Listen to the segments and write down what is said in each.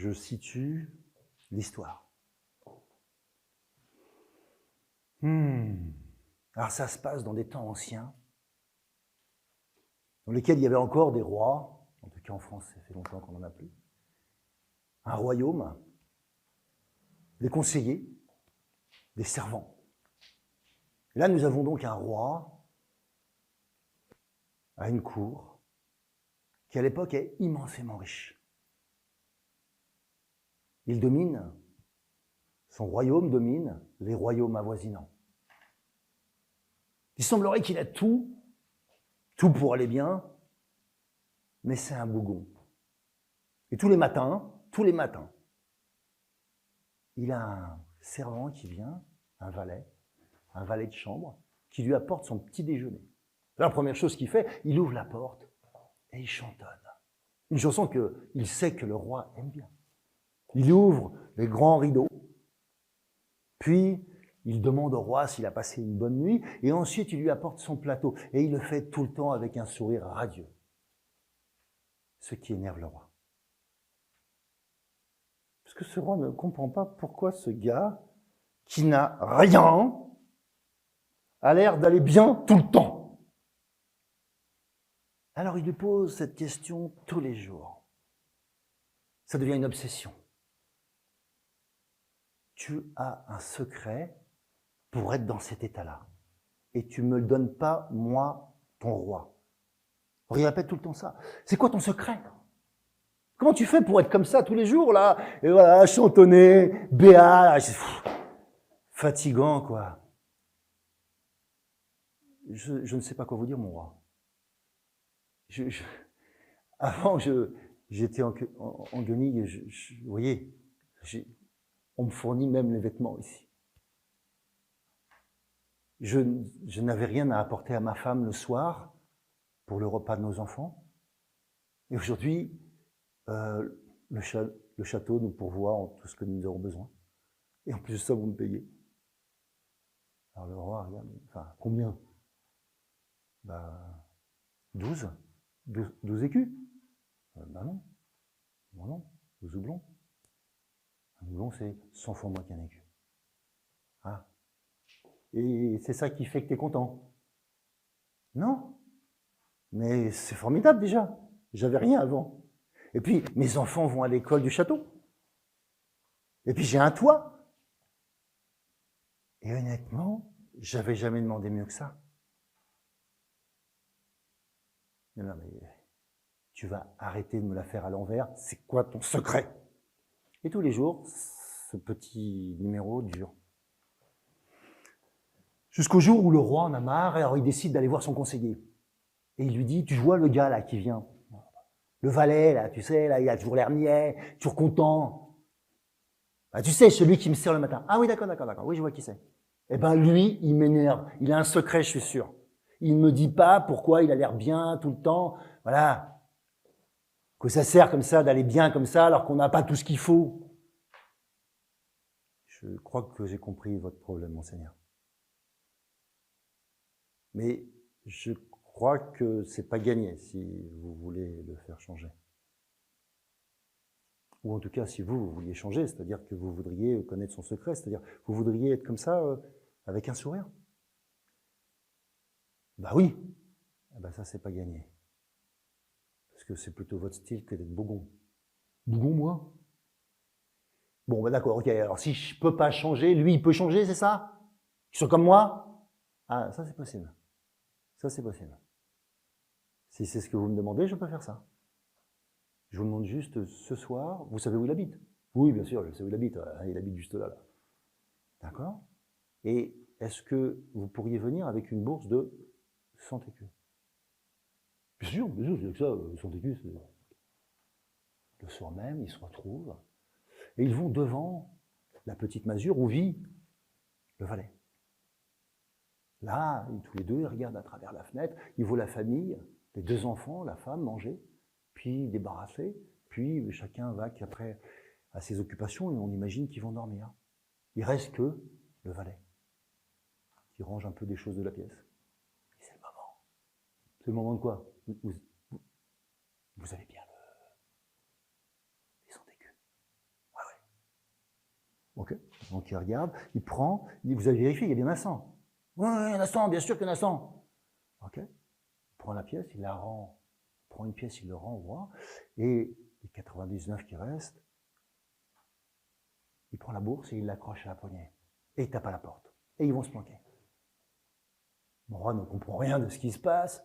je situe l'histoire. Alors ça se passe dans des temps anciens, dans lesquels il y avait encore des rois, en tout cas en France, ça fait longtemps qu'on n'en a plus, un royaume, des conseillers, des servants. Et là, nous avons donc un roi à une cour qui, à l'époque, est immensément riche. Il domine, son royaume domine les royaumes avoisinants. Il semblerait qu'il a tout pour aller bien, mais c'est un bougon. Et tous les matins, il a un servant qui vient, un valet de chambre, qui lui apporte son petit déjeuner. La première chose qu'il fait, il ouvre la porte et il chantonne. Une chanson qu'il sait que le roi aime bien. Il ouvre les grands rideaux, puis il demande au roi s'il a passé une bonne nuit, et ensuite il lui apporte son plateau, et il le fait tout le temps avec un sourire radieux. Ce qui énerve le roi. Parce que ce roi ne comprend pas pourquoi ce gars, qui n'a rien, a l'air d'aller bien tout le temps. Alors il lui pose cette question tous les jours. Ça devient une obsession. Tu as un secret pour être dans cet état-là. Et tu ne me le donnes pas, moi, ton roi. Alors, il répète tout le temps ça. C'est quoi ton secret? Comment tu fais pour être comme ça tous les jours, là? Et voilà, chantonner, béat, fatigant, quoi. Je ne sais pas quoi vous dire, mon roi. Avant, j'étais en guenille, vous voyez, on me fournit même les vêtements ici. Je n'avais rien à apporter à ma femme le soir pour le repas de nos enfants. Et aujourd'hui, le château nous pourvoit en tout ce que nous avons besoin. Et en plus de ça, vous me payez. Alors le roi regarde, enfin, combien? 12 écus. Non, 12 houblons. Un houblon, c'est 100 fois moins qu'un écu. Ah. Et c'est ça qui fait que tu es content? Non. Mais c'est formidable déjà. J'avais rien avant. Et puis, mes enfants vont à l'école du château. Et puis, j'ai un toit. Et honnêtement, j'avais jamais demandé mieux que ça. Non, mais tu vas arrêter de me la faire à l'envers. C'est quoi ton secret? Et tous les jours, ce petit numéro dure. Jusqu'au jour où le roi en a marre, et alors il décide d'aller voir son conseiller. Et il lui dit, tu vois le gars là qui vient, le valet là, tu sais, là, il a toujours l'air niais, toujours content. Ah, tu sais, celui qui me sert le matin. Ah oui, d'accord, oui, je vois qui c'est. Eh ben lui, il m'énerve. Il a un secret, je suis sûr. Il ne me dit pas pourquoi il a l'air bien tout le temps. Voilà. Que ça sert comme ça, d'aller bien comme ça, alors qu'on n'a pas tout ce qu'il faut. Je crois que j'ai compris votre problème, monseigneur. Mais je crois que c'est pas gagné si vous voulez le faire changer. Ou en tout cas, si vous vouliez changer, c'est-à-dire que vous voudriez connaître son secret, c'est-à-dire vous voudriez être comme ça, avec un sourire. Bah oui, ça c'est pas gagné. Parce que c'est plutôt votre style que d'être bougon. Bougon, moi? Bon, d'accord, ok, alors si je peux pas changer, lui il peut changer, c'est ça? Qu'il soit comme moi? Ah, ça c'est possible. Ça c'est possible. Si c'est ce que vous me demandez, je peux faire ça. Je vous demande juste ce soir, vous savez où il habite? Oui, bien sûr, je sais où il habite. Il habite juste là. D'accord? Et est-ce que vous pourriez venir avec une bourse de 100 écus? Bien sûr, c'est que ça, 100 écus, c'est... Le soir même, ils se retrouvent et ils vont devant la petite masure où vit le valet. Là, tous les deux, ils regardent à travers la fenêtre, ils voient la famille, les deux enfants, la femme manger, puis débarrasser, puis chacun va qu'après à ses occupations et on imagine qu'ils vont dormir. Il reste que le valet qui range un peu des choses de la pièce. Et c'est le moment. C'est le moment de quoi? Vous avez bien les 100 écus. Ok. Donc il regarde, il prend, il dit, vous avez vérifié, il y a bien un sang. Oui, il y en a 100, bien sûr qu'il y en a 100. Ok. Il prend la pièce, il la rend. Il prend une pièce, il le renvoie. Et les 99 qui restent, il prend la bourse et il l'accroche à la poignée. Et il tape à la porte. Et ils vont se planquer. Mon roi ne comprend rien de ce qui se passe.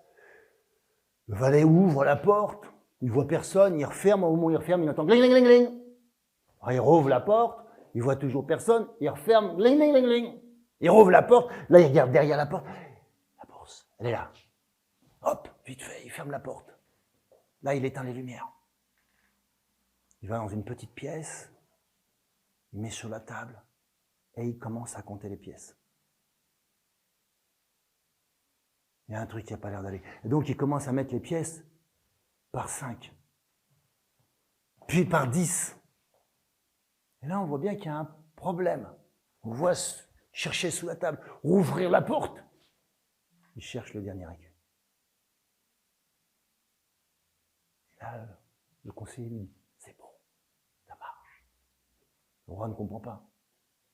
Le valet ouvre la porte, il voit personne, il referme, au moment où il referme, il entend gling, gling, gling, gling. Alors il rouvre la porte, il voit toujours personne, il referme, gling, gling, gling, gling. Il rouvre la porte, là il regarde derrière la porte, la bourse, elle est là. Hop, vite fait, il ferme la porte. Là, il éteint les lumières. Il va dans une petite pièce, il met sur la table et il commence à compter les pièces. Il y a un truc qui n'a pas l'air d'aller. Et donc, il commence à mettre les pièces par 5, puis par 10. Et là, on voit bien qu'il y a un problème. On voit chercher sous la table, rouvrir la porte. Il cherche le dernier écu. Et là, le conseiller lui dit, c'est bon, ça marche. Le roi ne comprend pas.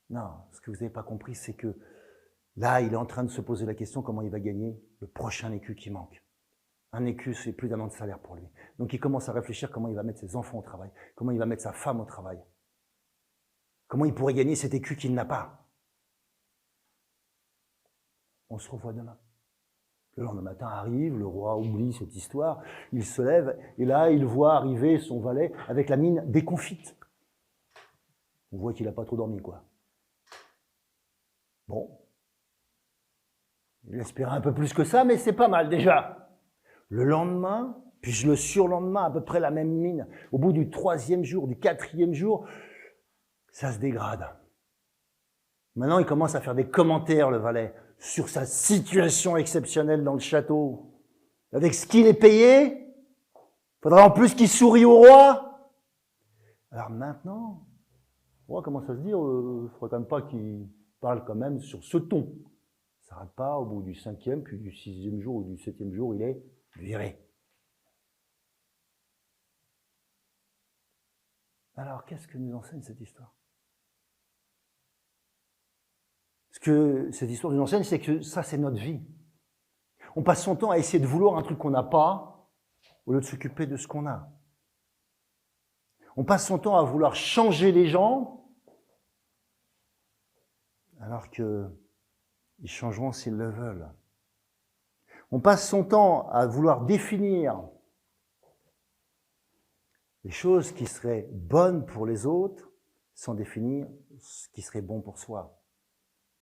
Non, ce que vous n'avez pas compris, c'est que là, il est en train de se poser la question comment il va gagner le prochain écu qui manque. Un écu, c'est plus d'un an de salaire pour lui. Donc il commence à réfléchir comment il va mettre ses enfants au travail, comment il va mettre sa femme au travail. Comment il pourrait gagner cet écu qu'il n'a pas. On se revoit demain. Le lendemain matin arrive, le roi oublie cette histoire, il se lève, et là, il voit arriver son valet avec la mine déconfite. On voit qu'il n'a pas trop dormi, quoi. Bon. Il espérait un peu plus que ça, mais c'est pas mal déjà. Le lendemain, puis le surlendemain, à peu près la même mine. Au bout du 3e jour, du 4e jour, ça se dégrade. Maintenant, il commence à faire des commentaires, le valet, sur sa situation exceptionnelle dans le château. Avec ce qu'il est payé, il faudra en plus qu'il sourie au roi. Alors maintenant, le roi commence à se dire, il ne faudrait quand même pas qu'il parle quand même sur ce ton. Il ne s'arrête pas au bout du 5e, puis du 6e jour ou du 7e jour, il est viré. Alors, qu'est-ce que nous enseigne cette histoire ? Ce que cette histoire nous enseigne, c'est que ça, c'est notre vie. On passe son temps à essayer de vouloir un truc qu'on n'a pas, au lieu de s'occuper de ce qu'on a. On passe son temps à vouloir changer les gens, alors qu'ils changeront s'ils le veulent. On passe son temps à vouloir définir les choses qui seraient bonnes pour les autres, sans définir ce qui serait bon pour soi.